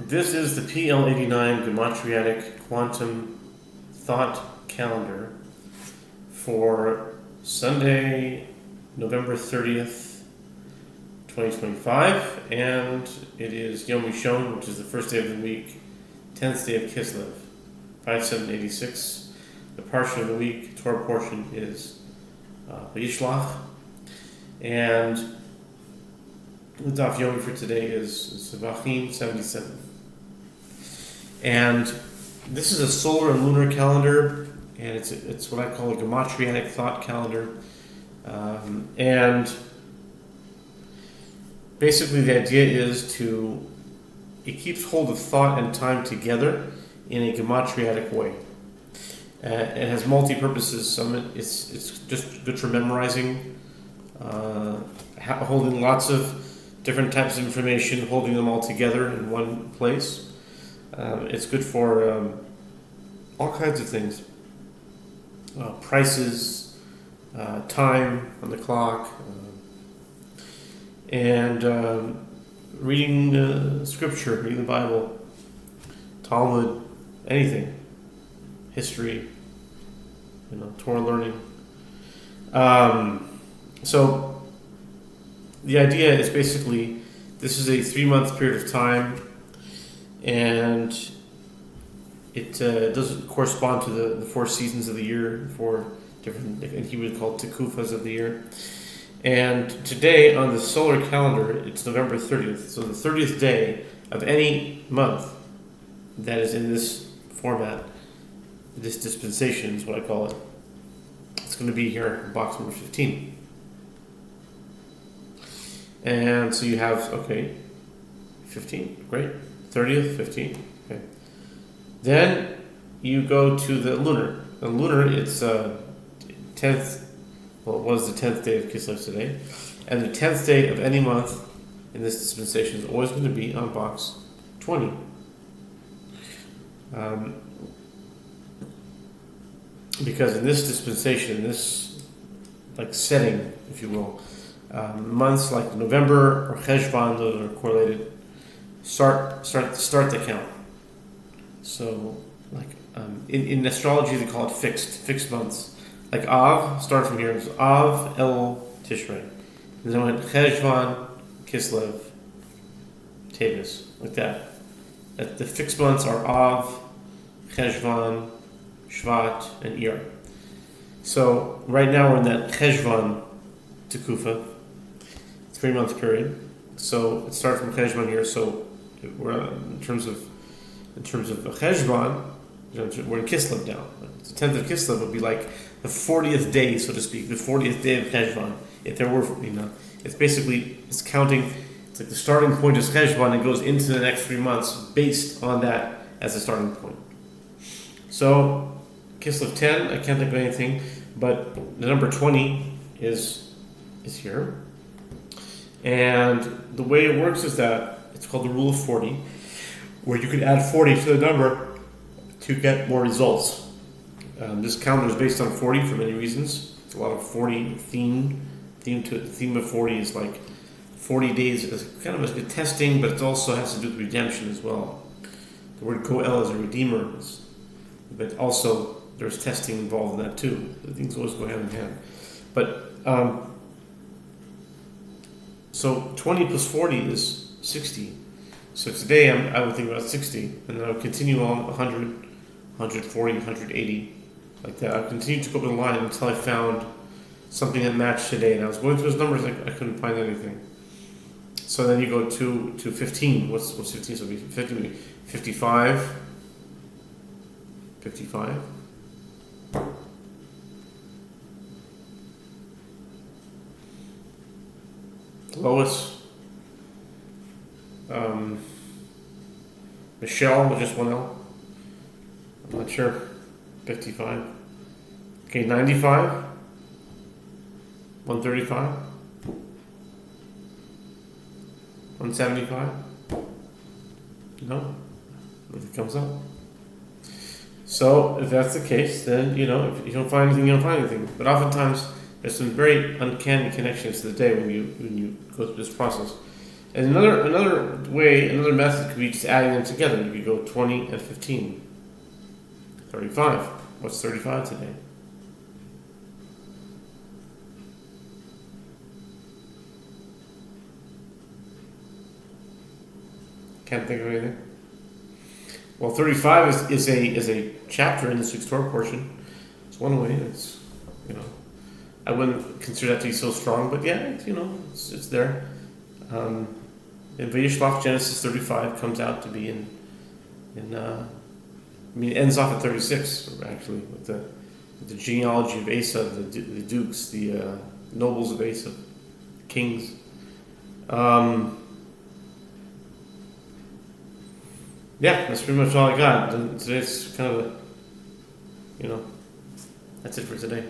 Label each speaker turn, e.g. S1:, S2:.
S1: This is the PL-89 Gematriatic Quantum Thought Calendar for Sunday, November 30th, 2025, and it is Yom Rishon, which is the first day of the week, 10th day of Kislev, 5786. The parsha of the week, Torah portion, is Vayishlach, and the daf yomi for today is Zvachim 77. And this is a solar and lunar calendar, and it's what I call a gematriatic thought calendar. And basically the idea is it keeps hold of thought and time together in a gematriatic way. It has multi-purposes. It's just good for memorizing, holding lots of different types of information, holding them all together in one place. It's good for all kinds of things. Prices, time on the clock, and reading scripture, reading the Bible, Talmud, anything, history, Torah learning. So the idea is basically this is a 3-month period of time, and it doesn't correspond to the 4 seasons of the year, 4 different, in Hebrew called tekufas of the year. And today on the solar calendar, it's November 30th. So the 30th day of any month that is in this format, this dispensation is what I call it. It's going to be here in box number 15. And so you have, 15, great. 30th, 15, okay. Then you go to the lunar. The lunar, it's 10th, well, it was the 10th day of Kislev today. And the 10th day of any month in this dispensation is always going to be on box 20. Because in this dispensation, in this setting, if you will, months like November or Cheshvan, those are correlated, start the count. So, in astrology, they call it fixed months. Like Av, start from here. It's Av, El, Tishrei. And then went Cheshvan, Kislev, Teves, like that. The fixed months are Av, Cheshvan, Shvat, and Iyar. So right now we're in that Cheshvan Tekufa, 3-month period. So it starts from Cheshvan here. So we're in terms of Cheshvan, we're in Kislev now. The 10th of Kislev would be like the 40th day, so to speak, the 40th day of Cheshvan. If there were, it's counting. It's like the starting point is Cheshvan and goes into the next 3 months based on that as a starting point. So Kislev 10, I can't think of anything, but the number 20 is here. And the way it works is that it's called the rule of 40, where you can add 40 to the number to get more results. This calendar is based on 40 for many reasons. It's a lot of 40 theme to it. The theme of 40 is like 40 days as kind of a testing, but it also has to do with redemption as well. The word Goel is a redeemer, but also there's testing involved in that too. The things always go hand in hand. But so 20 plus 40 is 60. So today I would think about 60, and then I would continue on 100, 140, 180, like that. I would continue to go up the line until I found something that matched today. And I was going through those numbers, I couldn't find anything. So then you go to 15. What's 15? So 50, 55, 55. Lois. Michelle with just one L. I'm not sure. 55. Okay, 95. 135. 175. No. Nothing comes up. So if that's the case, then if you don't find anything, you don't find anything. But oftentimes there's some very uncanny connections to the day when you go through this process. And another method could be just adding them together. You could go 20 and 15. 35. What's 35 today? Can't think of anything. Well, 35 is a chapter in the 6 Torah portion. It's one way. It's, you know, I wouldn't consider that to be so strong, but yeah, it's there. And Vayishlach, Genesis 35 comes out to be it ends off at 36 actually with the genealogy of Asa, the dukes, the nobles of Asa, kings. Yeah, that's pretty much all I got. Today's kind of that's it for today.